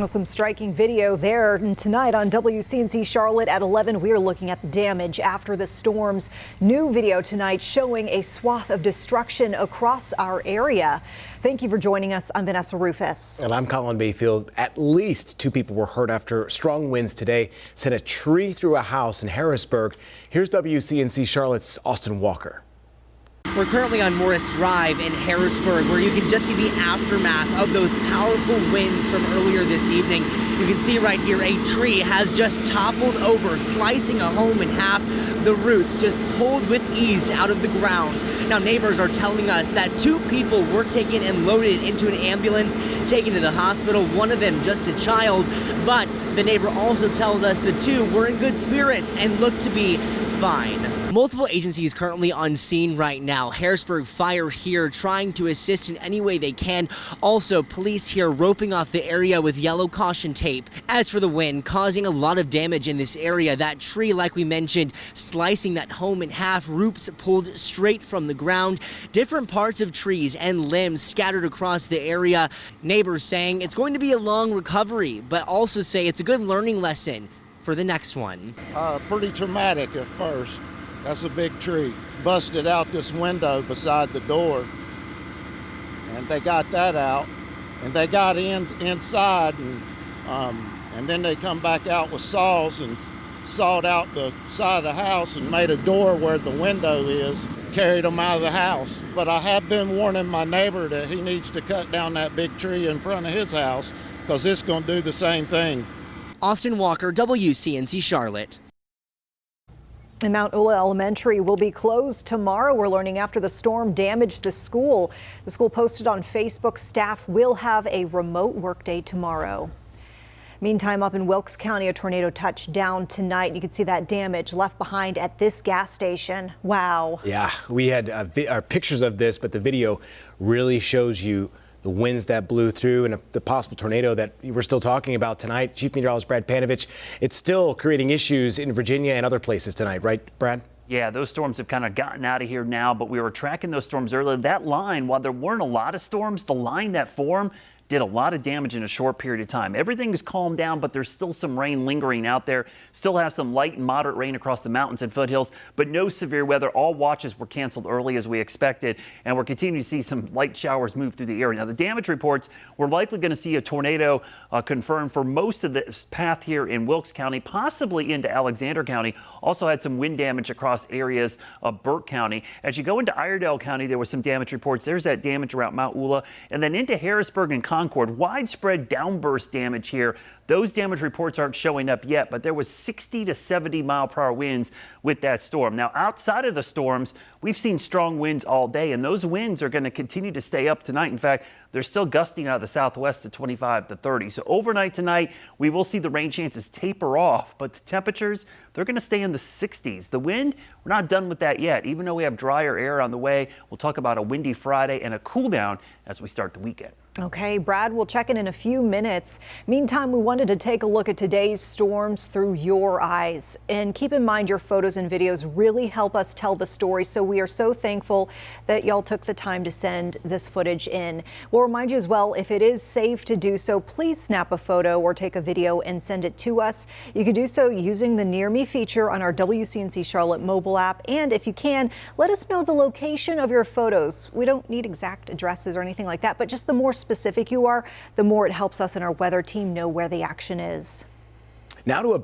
Well, some striking video there. And tonight on WCNC Charlotte at 11, we are looking at the damage after the storms. New video tonight showing a swath of destruction across our area. Thank you for joining us. I'm Vanessa Rufus. And I'm Colin Bayfield. At least 2 people were hurt after strong winds today sent a tree through a house in Harrisburg. Here's WCNC Charlotte's Austin Walker. We're currently on Morris Drive in Harrisburg, where you can just see the aftermath of those powerful winds from earlier this evening. You can see right here a tree has just toppled over, slicing a home in half. The roots just pulled with ease out of the ground. Now, neighbors are telling us that 2 people were taken and loaded into an ambulance, taken to the hospital, one of them just a child. But the neighbor also tells us the 2 were in good spirits and looked to be fine. Multiple agencies currently on scene right now. Harrisburg Fire here trying to assist in any way they can. Also, police here roping off the area with yellow caution tape. As for the wind, causing a lot of damage in this area. That tree, like we mentioned, slicing that home in half, roots pulled straight from the ground. Different parts of trees and limbs scattered across the area. Neighbors saying it's going to be a long recovery, but also say it's a good learning lesson for the next one. Pretty traumatic at first. That's a big tree. Busted out this window beside the door, and they got that out, and they got inside, and then they come back out with saws and sawed out the side of the house and made a door where the window is, carried them out of the house. But I have been warning my neighbor that he needs to cut down that big tree in front of his house, because it's going to do the same thing. Austin Walker, WCNC Charlotte. And Mount Ula Elementary will be closed tomorrow. We're learning after the storm damaged the school. The school posted on Facebook staff will have a remote workday tomorrow. Meantime, up in Wilkes County, a tornado touched down tonight. You can see that damage left behind at this gas station. Wow. Yeah, we had pictures of this, but the video really shows you the winds that blew through and the possible tornado that we're still talking about tonight. Chief Meteorologist Brad Panovich, it's still creating issues in Virginia and other places tonight, right, Brad? Yeah, those storms have kind of gotten out of here now, but we were tracking those storms earlier. That line, while there weren't a lot of storms, the line that formed did a lot of damage in a short period of time. Everything is calmed down, but there's still some rain lingering out there. Still have some light and moderate rain across the mountains and foothills, but no severe weather. All watches were canceled early as we expected, and we're continuing to see some light showers move through the area. Now, the damage reports, we're likely going to see a tornado confirmed for most of this path here in Wilkes County, possibly into Alexander County. Also had some wind damage across areas of Burke County. As you go into Iredell County, there was some damage reports. There's that damage around Mount Ula, and then into Harrisburg and Concord, widespread downburst damage here. Those damage reports aren't showing up yet, but there was 60 to 70 mile-per-hour winds with that storm. Now, outside of the storms, we've seen strong winds all day, and those winds are going to continue to stay up tonight. In fact, they're still gusting out of the southwest to 25 to 30. So overnight tonight, we will see the rain chances taper off, but the temperatures, they're going to stay in the 60s. The wind, we're not done with that yet. Even though we have drier air on the way, we'll talk about a windy Friday and a cool down as we start the weekend. Okay, Brad, we'll check in a few minutes. Meantime, we wanted to take a look at today's storms through your eyes. And keep in mind, your photos and videos really help us tell the story. So we are so thankful that y'all took the time to send this footage in. We'll remind you as well, if it is safe to do so, please snap a photo or take a video and send it to us. You can do so using the Near Me feature on our WCNC Charlotte mobile app. And if you can, let us know the location of your photos. We don't need exact addresses or anything like that, but just the more specific you are, the more it helps us and our weather team know where the action is. Now to a